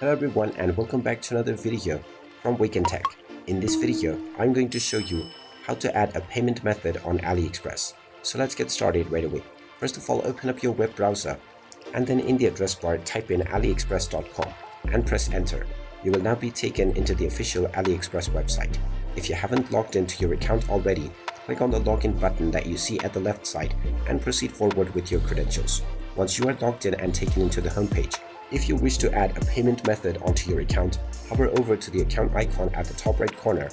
Hello everyone and welcome back to another video from Wake&Tech. In this video, I'm going to show you how to add a payment method on AliExpress. So let's get started right away. First of all, open up your web browser and then in the address bar type in aliexpress.com and press enter. You will now be taken into the official AliExpress website. If you haven't logged into your account already, click on the login button that you see at the left side and proceed forward with your credentials. Once you are logged in and taken into the homepage, if you wish to add a payment method onto your account, hover over to the account icon at the top right corner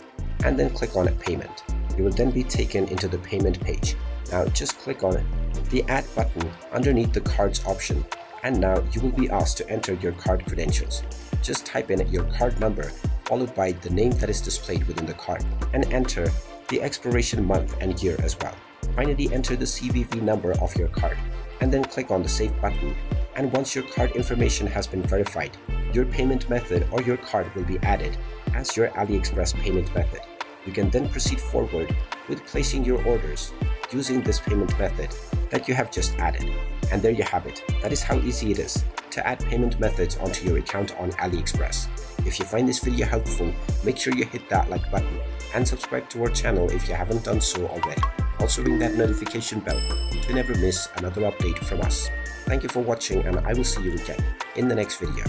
and then click on Payment. You will then be taken into the payment page. Now just click on the Add button underneath the cards option and now you will be asked to enter your card credentials. Just type in your card number followed by the name that is displayed within the card and enter the expiration month and year as well. Finally, enter the CVV number of your card and then click on the Save button. And once your card information has been verified, your payment method or your card will be added as your AliExpress payment method. You can then proceed forward with placing your orders using this payment method that you have just added. And there you have it. That is how easy it is to add payment methods onto your account on AliExpress. If you find this video helpful, make sure you hit that like button and subscribe to our channel if you haven't done so already. Also ring that notification bell to never miss another update from us. Thank you for watching and I will see you again in the next video.